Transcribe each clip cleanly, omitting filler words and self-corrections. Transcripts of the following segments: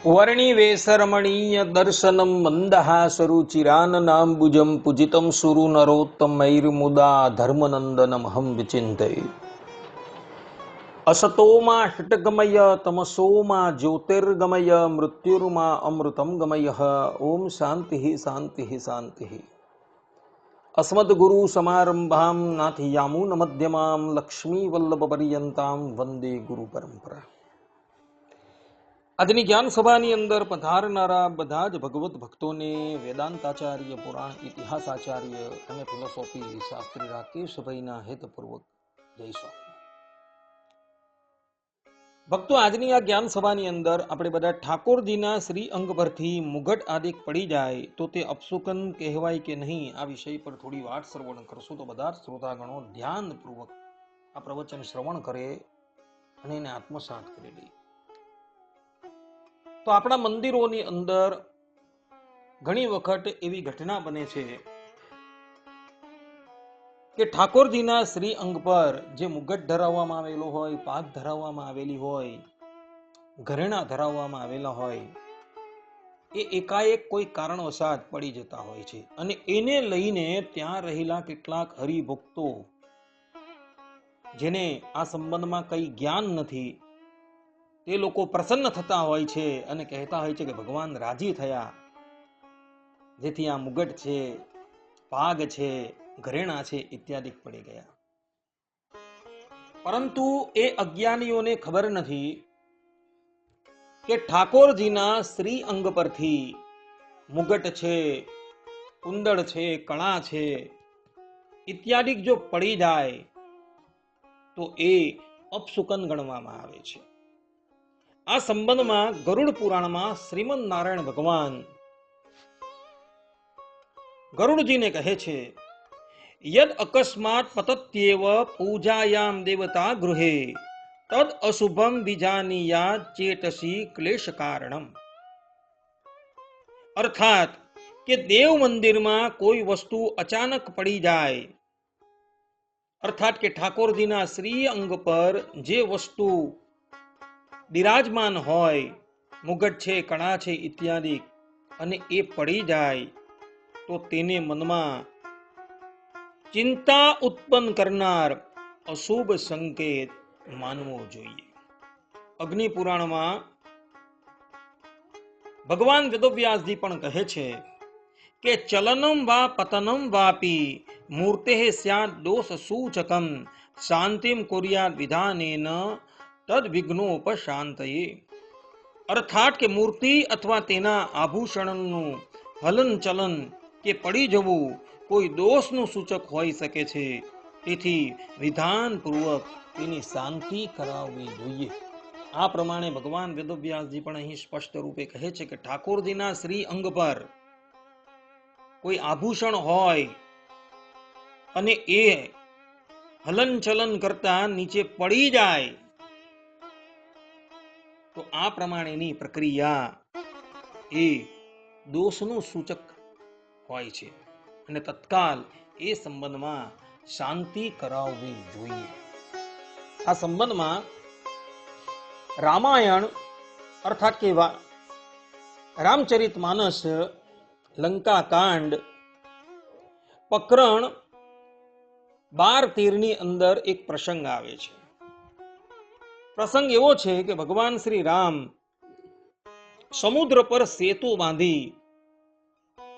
વર્ણિવેશરમણીય દર્શનમ મંદહાસરુચિરાનનાંબુજં પૂજિतं સુરુનરોત્તમૈર્મુદા ધર્મનંદનમહં વિચિંતયે. અસતોમા ષટ્ગમય તમસોમા જ્યોતિર્ગમય મૃત્યુર્મા અમૃતમ ગમય. ઓમ શાંતિ શાંતિ શાંતિ. અસ્મદ્ગુરુ સમારંભામ નાથયામૂન મધ્યમામ લક્ષ્મી વલ્લભ પર્યંતામ વંદે ગુરુ પરંપરા. આજની જ્ઞાન સભાની અંદર પધારનારા બધા જ ભગવત ભક્તોને વેદાંતાચાર્ય, પુરાણ ઇતિહાસાચાર્ય અને ફિલોસોફી શાસ્ત્રી રાકેશભાઈના હેતપૂર્વક જય સ્વામી. ભક્તો, આજની આ જ્ઞાન સભાની અંદર આપણે બધા ઠાકોરજીના શ્રી અંગ પરથી મુગટ આદિક પડી જાય તો તે અપશુકન કહેવાય કે નહીં, આ વિષય પર થોડી વાત શ્રવણ કરશું. તો બધા શ્રોતાગણો ધ્યાનપૂર્વક આ પ્રવચન શ્રવણ કરે અને એને આત્મસાત કરી લે. તો આપણા મંદિરોની અંદર ઘણી વખત એવી ઘટના બને છે કે ઠાકોરજીના શ્રી અંગ પર જે મુગટ ધરાવવામાં આવેલો હોય, પાઘ ધરાવવામાં આવેલી હોય, ઘરેણા ધરાવવામાં આવેલા હોય, એ એકાએક કોઈ કારણવશાત પડી જતા હોય છે અને એને લઈને ત્યાં રહેલા કેટલાક હરિભક્તો જેને આ સંબંધમાં કઈ જ્ઞાન નથી, તે લોકો પ્રસન્ન થતા હોય છે અને કહેતા હોય છે કે ભગવાન રાજી થયા, જેથી આ મુગટ છે, પાગ છે, ઘરેણા છે ઇત્યાદિ પડી ગયા. પરંતુ એ અજ્ઞાનીઓને ખબર નથી કે ઠાકોરજીના શ્રી અંગ પરથી મુગટ છે, કુંડળ છે, કળા છે ઇત્યાદિ જો પડી જાય તો એ અપશુકન ગણવામાં આવે છે. આ સંબંધમાં ગરુડ પુરાણમાં શ્રીમદ નારાયણ ભગવાન ગરુડજીને કહે છે, યદ અકસ્માત પતત્યેવ પૂજાયામ દેવતા ગૃહે તદ અશુભમ વિજાનીયા ચેતસી ક્લેશ કારણમ. અર્થાત કે દેવ મંદિરમાં કોઈ વસ્તુ અચાનક પડી જાય, અર્થાત કે ઠાકોરજીના શ્રી અંગ પર જે વસ્તુ બિરાજમાન હોય, મુગટ છે, કણા છે ઇત્યાદિ, અને એ પડી જાય તો તેને મનમાં ચિંતા ઉત્પન્ન કરનાર અશુભ સંકેત માનવો જોઈએ. અગ્નિ પુરાણમાં ભગવાન વેદવ્યાસજી પણ કહે છે કે ચલનમ વા પતનમ વાપી મૂર્તે સ્યાદ દોષ સૂચકમ શાંતિમ કુર્યાદ વિધાનેન તદ વિઘ્નોપશાંતયે. અર્થાત કે મૂર્તિ અથવા તેના આભૂષણનું હલન ચલન કે પડી જવું કોઈ દોષનું સૂચક હોઈ શકે છે, તેથી વિધાનપૂર્વક તેની શાંતિ કરાવવી જોઈએ. આ પ્રમાણે ભગવાન વેદવ્યાસજી પણ અહીં સ્પષ્ટ રૂપે કહે છે કે ઠાકોરજીના શ્રી અંગ પર કોઈ આભૂષણ હોય અને એ હલન ચલન કરતા નીચે પડી જાય તો આ પ્રમાણેની પ્રક્રિયા એ દોષનું સૂચક હોય છે અને તત્કાલ એ સંબંધમાં શાંતિ કરાવવી જોઈએ. આ સંબંધમાં રામાયણ અર્થાત કે રામચરિત માનસ લંકા કાંડ પ્રકરણ 12-13 ની અંદર એક પ્રસંગ આવે છે. પ્રસંગ એવો છે કે ભગવાન શ્રી રામ સમુદ્ર પર સેતુ બાંધી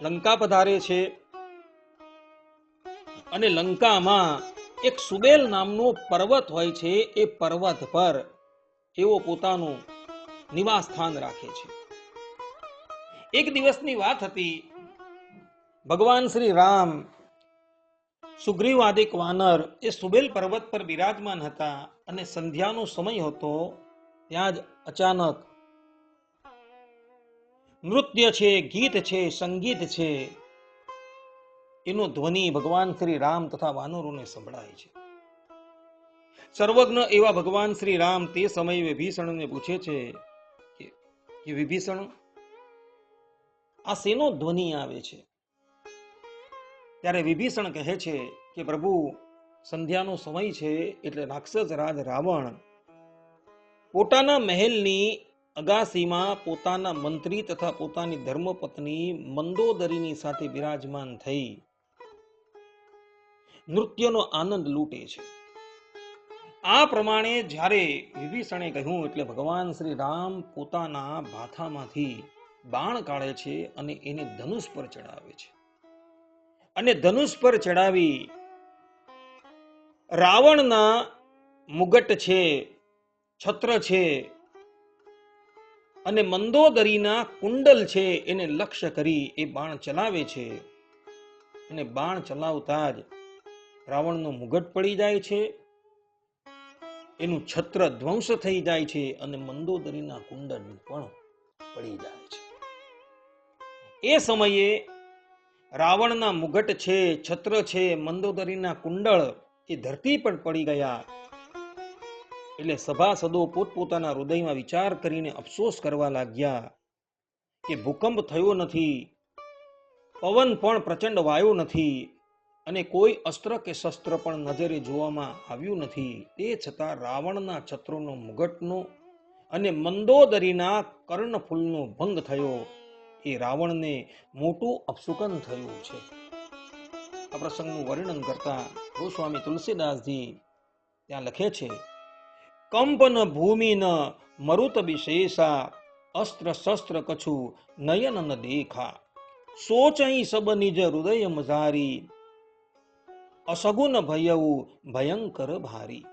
લંકા પધારે છે અને લંકામાં એક સુબેલ નામનો પર્વત હોય છે. એ પર્વત પર એવો પોતાનું નિવાસ સ્થાન રાખે છે. એક દિવસની વાત હતી, ભગવાન શ્રી રામ સુગ્રીવ આદિક વાનર એ સુબેલ પર્વત પર બિરાજમાન હતા અને સંધ્યાનો સમય હતો. ત્યાં જ અચાનક નૃત્ય છે, ગીત છે, સંગીત છે એનો ધ્વનિ ભગવાન શ્રી રામ તથા વાનરોને સંભળાય છે. સર્વજ્ઞ એવા ભગવાન શ્રી રામ તે સમયે વિભીષણને પૂછે છે કે વિભીષણ, આ શેનો ધ્વનિ આવે છે? ત્યારે વિભીષણ કહે છે કે પ્રભુ, સંધ્યાનો સમય છે એટલે રાક્ષસ રાજ રાવણ પોતાના મહેલની અગાસીમાં પોતાના મંત્રી તથા પોતાની ધર્મપત્ની મંદોદરીની સાથે બિરાજમાન થઈ નૃત્યનો આનંદ લૂંટે છે. આ પ્રમાણે જ્યારે વિભીષણે કહ્યું એટલે ભગવાન શ્રી રામ પોતાના ભાથામાંથી બાણ કાઢે છે અને એને ધનુષ પર ચડાવે છે. અને ધનુષ પર ચડાવી રાવણના મુગટ છે, છત્ર છે અને મંદોદરીના કુંડલ છે એને લક્ષ્ય કરી એ બાણ ચલાવે છે. અને બાણ ચલાવતા જ રાવણનો મુગટ પડી જાય છે, એનું છત્ર ધ્વંસ થઈ જાય છે અને મંદોદરીના કુંડલ પણ પડી જાય છે. એ સમયે રાવણના મુગટ છે, છત્ર છે, મંદોદરીના કુંડળ એ ધરતી પર પડી ગયા. એટલે સભાસદો પોતપોતાના હૃદયમાં વિચાર કરીને અફસોસ કરવા લાગ્યા કે ભૂકંપ થયો નથી, પવન પણ પ્રચંડ વાયો નથી અને કોઈ અસ્ત્ર કે શસ્ત્ર પણ નજરે જોવામાં આવ્યું નથી. તે છતાં રાવણના છત્રોનો મુગટનો અને મંદોદરીના કર્ણફૂલનો ભંગ થયો. એ રાવણને મોટું અપશુકન થયું છે. આ પ્રસંગનું વર્ણન કરતા ગોસ્વામી તુલસીદાસજી ત્યાં લખે છે, કંપન ભૂમિ ન મરુત વિશેષા, અસ્ત્ર શસ્ત્ર કછુ નયન ન દેખા, સોચઈ સબ નિજ હૃદય મજારી, અસગુન ભયવું ભયંકર ભારી.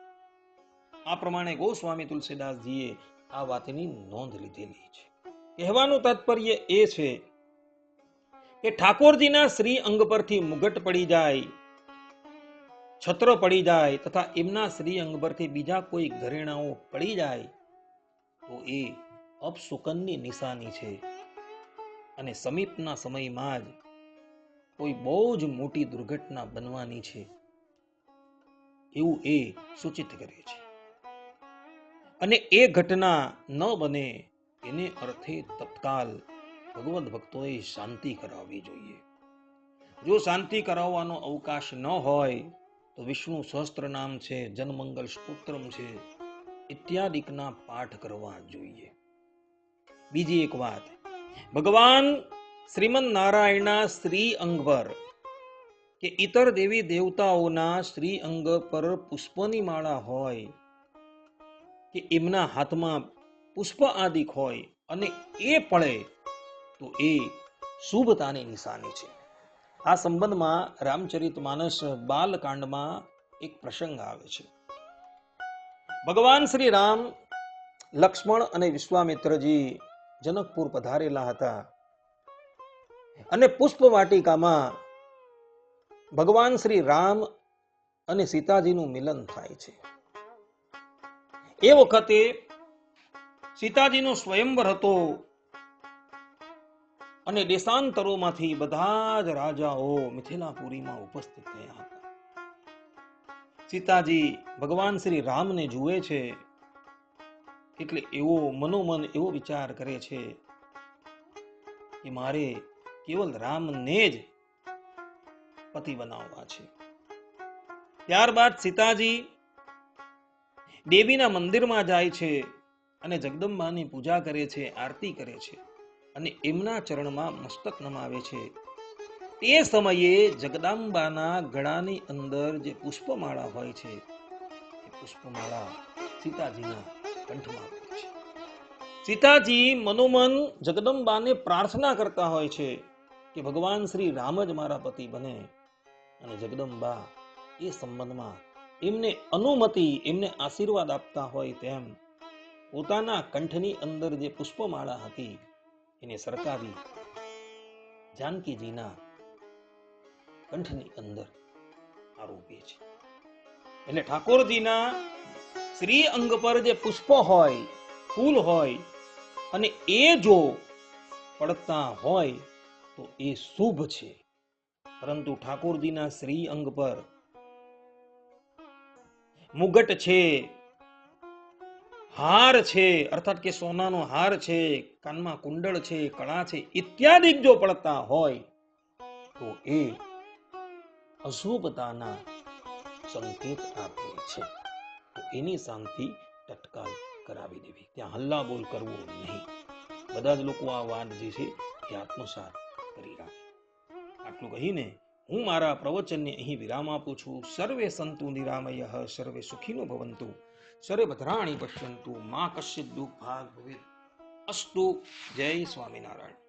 આ પ્રમાણે ગોસ્વામી તુલસીદાસજીએ આ વાતની નોંધ લીધેલી છે. કહેવાનું તાત્પર્ય એ છે કે ઠાકોરજીના શ્રી અંગ પરથી મુગટ પડી જાય, છત્ર પડી જાય તથા એમના શ્રી અંગ પરથી બીજા કોઈ ઘરેણાઓ પડી જાય તો એ અપશુકનની નિશાની છે અને સમીપના સમયમાં જ કોઈ બહુ જ મોટી દુર્ઘટના બનવાની છે એવું એ સૂચિત કરે છે. અને એ ઘટના ન બને એને અર્થે તત્કાલ ભગવદ ભક્તોએ શાંતિ કરાવવી જોઈએ. જો શાંતિ કરાવવાનો અવકાશ ન હોય તો વિષ્ણુ સહસ્ત્ર નામ છે, જનમંગલ સ્તોત્રમ છે ઇત્યાદિકના પાઠ કરવા જોઈએ. બીજી એક વાત, ભગવાન શ્રીમન નારાયણના શ્રી અંગ પર કે ઇતર દેવી દેવતાઓના શ્રી અંગ પર પુષ્પની માળા હોય કે એમના હાથમાં પુષ્પ આદિક હોય અને એ પડે તો એ શુભતાની નિશાની છે. આ સંબંધમાં રામચરિતમાનસ બાલકાંડમાં એક પ્રસંગ આવે છે. ભગવાન શ્રી રામ, લક્ષ્મણ અને વિશ્વામિત્રજી જનકપુર પધારેલા હતા અને પુષ્પ વાટિકામાં ભગવાન શ્રી રામ અને સીતાજીનું મિલન થાય છે. એ વખતે સીતાજીનો સ્વયંવર હતો અને દેશાંતરોમાંથી બધા જ રાજાઓ મિથિલાપુરીમાં ઉપસ્થિત થયા હતા. સીતાજી ભગવાન શ્રી રામને જુએ છે એટલે એવો મનોમન એવો વિચાર કરે છે કે મારે કેવલ રામને જ પતિ બનાવવા છે. ત્યારબાદ સીતાજી દેવીના મંદિરમાં જાય છે અને જગદંબાની પૂજા કરે છે, આરતી કરે છે અને એમના ચરણમાં મસ્તક નમાવે છે. તે સમયે જગદંબાના ગળાની અંદર જે પુષ્પમાળા હોય છે એ પુષ્પમાળા સીતાજીના કંઠમાં હોય છે. સીતાજી મનોમન જગદંબાને પ્રાર્થના કરતા હોય છે કે ભગવાન શ્રી રામ જ મારા પતિ બને અને જગદંબા એ સંબંધમાં એમને અનુમતિ, એમને આશીર્વાદ આપતા હોય તેમ પોતાના કંઠની અંદર જે પુષ્પમાળા હતી એને સરકાવી જાનકીજીના કંઠની અંદર આરોપે છે. એટલે ઠાકોરજીના શ્રી અંગ પર જે પુષ્પ હોય, ફૂલ હોય અને એ જો પડતા હોય તો એ શુભ છે. પરંતુ ઠાકોરજીના શ્રી અંગ પર મુગટ છે, હાર છે અર્થાત કે સોનાનો હાર છે, કાનમાં કુંડળ છે, કળા છે ઇત્યાદિ જો પડતા હોય તો એ અશુભતાના સંકેત આપે છે. તો એની શાંતિ તત્કાલ કરાવી દેવી, ત્યાં હલ્લા બોલ કરવો નહીં. બધા જ લોકો આ વાત જે છે એ આત્મસાત કરી રાખે. આટલું કહીને હું મારા પ્રવચનને અહીં વિરામ આપું છું. સર્વે સંતુ નિરામયઃ, સર્વે સુખીનો ભવંતુ, સર્વે ભદ્રાણી પશ્યંતુ, મા કશ્ચિત દુઃખ ભાગ ભવેત. અસ્તુ. જય સ્વામિનારાયણ.